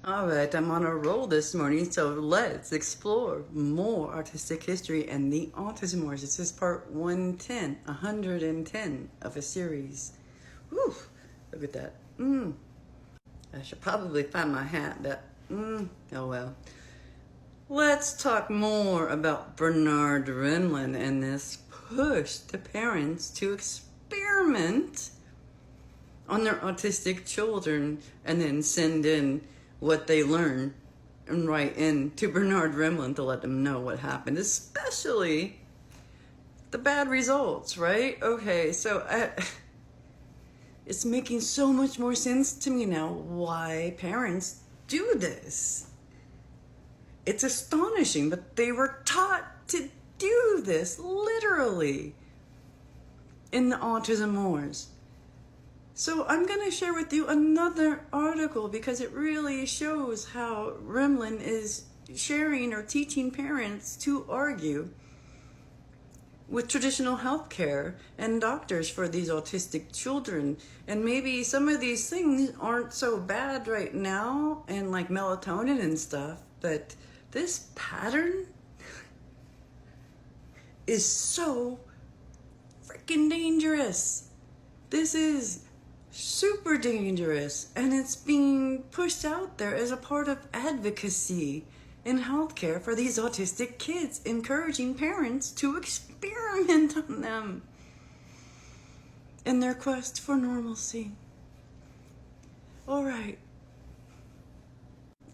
All right, I'm on a roll this morning, so let's explore more artistic history and the Autism Wars. This is part 110 of a series. Whew, look at that. I should probably find my hat, but oh well. Let's talk more about Bernard Rimland and this push to parents to experiment on their autistic children and then send in what they learn and write in to Bernard Rimland to let them know what happened, especially the bad results, right? Okay, so it's making so much more sense to me now why parents do this. It's astonishing, but they were taught to do this literally in the Autism Wars. So I'm going to share with you another article because it really shows how Rimland is sharing or teaching parents to argue with traditional healthcare and doctors for these autistic children. And maybe some of these things aren't so bad right now, and like melatonin and stuff, but this pattern is so freaking dangerous. This is super dangerous, and it's being pushed out there as a part of advocacy in healthcare for these autistic kids, encouraging parents to experiment on them in their quest for normalcy. All right.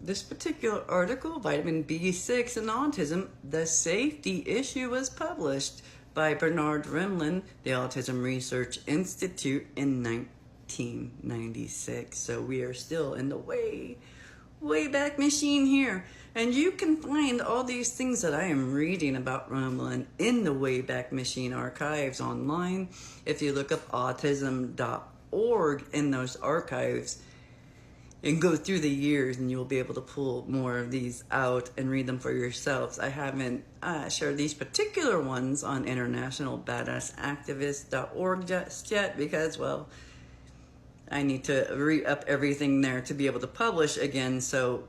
This particular article, Vitamin B6 and Autism, the Safety Issue, was published by Bernard Rimland, the Autism Research Institute, in 1996. So we are still in the way back machine here. And you can find all these things that I am reading about Rimland in the Wayback Machine archives online. If you look up autism.org in those archives and go through the years, and you'll be able to pull more of these out and read them for yourselves. I haven't shared these particular ones on internationalbadassactivist.org just yet because, well, I need to re-up everything there to be able to publish again, so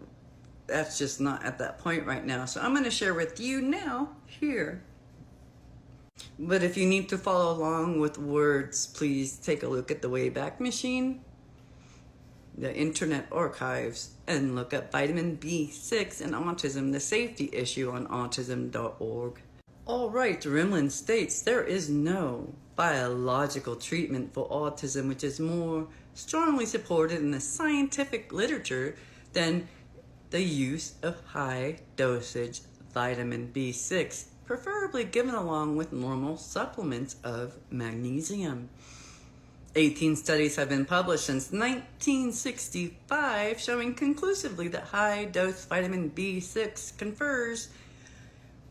that's just not at that point right now. So I'm going to share with you now here. But if you need to follow along with words, please take a look at the Wayback Machine, the Internet Archives, and look up Vitamin B6 and Autism, the Safety Issue, on autism.org. All right, Rimland states there is no biological treatment for autism which is more strongly supported in the scientific literature than the use of high dosage vitamin B6, preferably given along with normal supplements of magnesium. 18 studies have been published since 1965 showing conclusively that high-dose vitamin B6 confers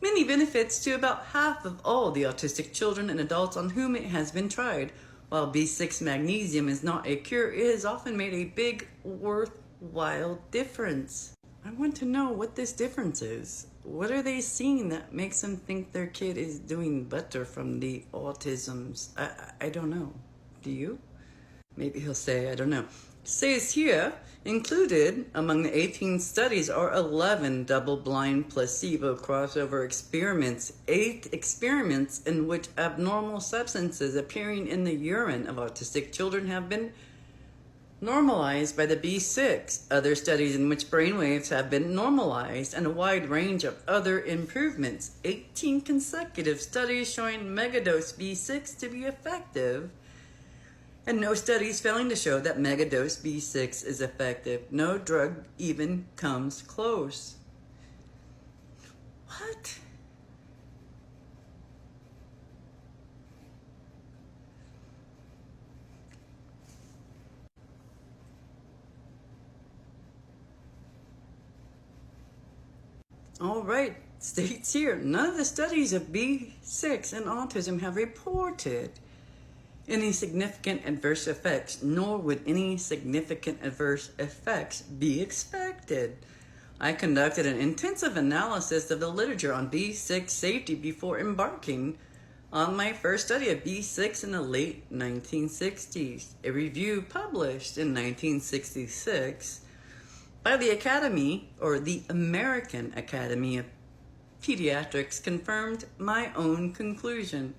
many benefits to about half of all the autistic children and adults on whom it has been tried. While B6 magnesium is not a cure, it has often made a big, worthwhile difference. I want to know what this difference is. What are they seeing that makes them think their kid is doing better from the autisms? I don't know. Do you? Maybe he'll say, I don't know. It says here, included among the 18 studies are 11 double-blind placebo crossover experiments, 8 experiments in which abnormal substances appearing in the urine of autistic children have been normalized by the B6, other studies in which brainwaves have been normalized, and a wide range of other improvements. 18 consecutive studies showing megadose B6 to be effective, and no studies failing to show that megadose B6 is effective. No drug even comes close. What? All right, states here, none of the studies of B6 and autism have reported any significant adverse effects, nor would any significant adverse effects be expected. I conducted an intensive analysis of the literature on B6 safety before embarking on my first study of B6 in the late 1960s. A review published in 1966 by the Academy, or the American Academy of Pediatrics, confirmed my own conclusion.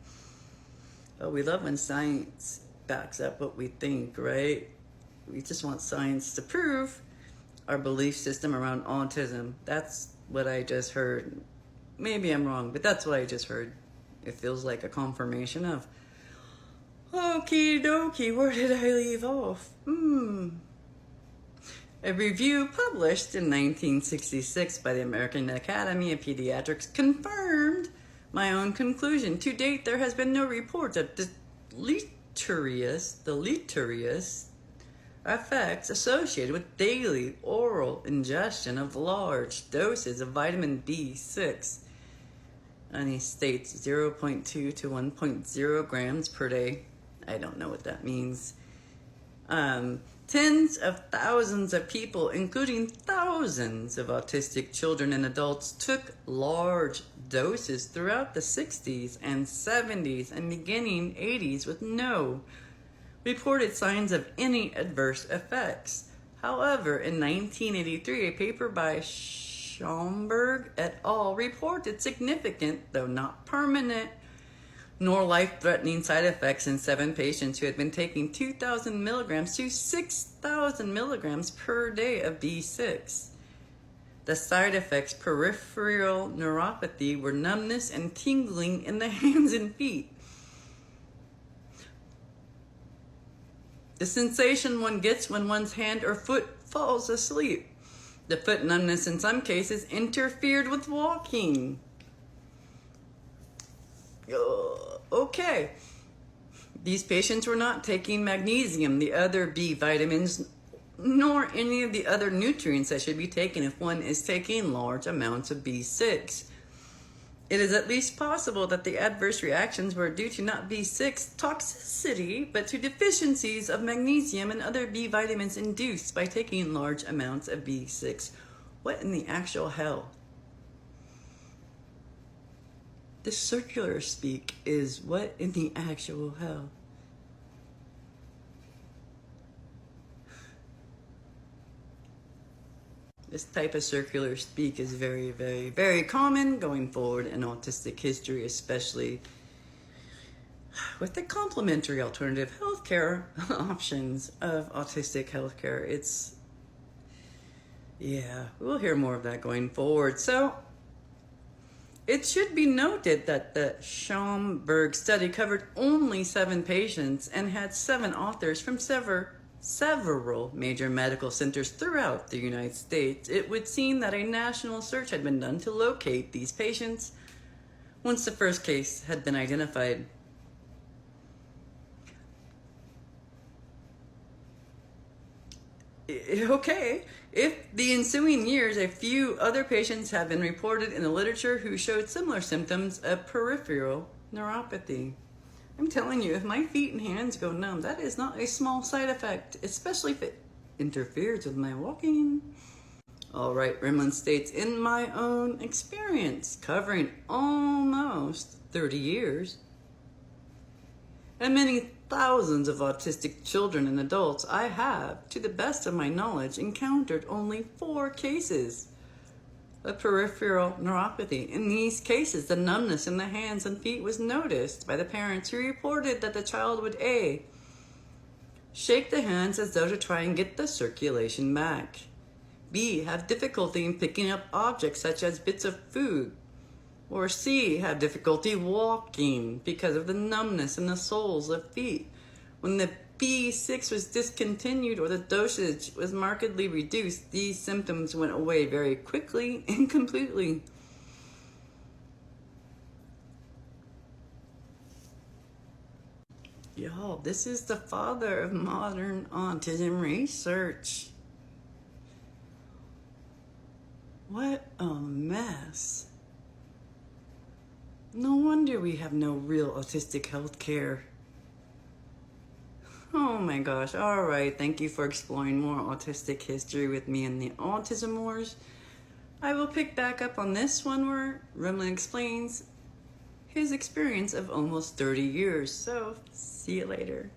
Oh, we love when science backs up what we think, right? We just want science to prove our belief system around autism. That's what I just heard. Maybe I'm wrong, but that's what I just heard. It feels like a confirmation of, okie dokie, where did I leave off? A review published in 1966 by the American Academy of Pediatrics confirmed my own conclusion. To date, there has been no report of deleterious effects associated with daily oral ingestion of large doses of vitamin B6. And he states 0.2 to 1.0 grams per day. I don't know what that means. Tens of thousands of people, including thousands of autistic children and adults, took large doses throughout the 60s and 70s and beginning 80s with no reported signs of any adverse effects. However, in 1983, a paper by Schomburg et al. Reported significant, though not permanent, nor life-threatening side effects in 7 patients who had been taking 2,000 milligrams to 6,000 milligrams per day of B6. The side effects, peripheral neuropathy, were numbness and tingling in the hands and feet. The sensation one gets when one's hand or foot falls asleep. The foot numbness in some cases interfered with walking. Okay. These patients were not taking magnesium, the other B vitamins, nor any of the other nutrients that should be taken if one is taking large amounts of B6. It is at least possible that the adverse reactions were due to not B6 toxicity, but to deficiencies of magnesium and other B vitamins induced by taking large amounts of B6. What in the actual hell? The circular speak is what in the actual hell? This type of circular speak is very, very, very common going forward in autistic history, especially with the complementary alternative healthcare options of autistic healthcare. We'll hear more of that going forward. So it should be noted that the Schomburg study covered only 7 patients and had 7 authors from several major medical centers throughout the United States. It would seem that a national search had been done to locate these patients once the first case had been identified. Okay, if the ensuing years, a few other patients have been reported in the literature who showed similar symptoms of peripheral neuropathy. I'm telling you, if my feet and hands go numb, that is not a small side effect, especially if it interferes with my walking. All right, Rimland states, in my own experience, covering almost 30 years, and many thousands of autistic children and adults, I have, to the best of my knowledge, encountered only 4 cases of peripheral neuropathy. In these cases, the numbness in the hands and feet was noticed by the parents, who reported that the child would A, shake the hands as though to try and get the circulation back, B, have difficulty in picking up objects such as bits of food, or C, have difficulty walking because of the numbness in the soles of feet. When the B6 was discontinued or the dosage was markedly reduced, these symptoms went away very quickly and completely. Y'all, this is the father of modern autism research. What a mess. No wonder we have no real autistic health care. Oh my gosh. All right. Thank you for exploring more autistic history with me in the Autism Wars. I will pick back up on this one where Rimland explains his experience of almost 30 years. So, see you later.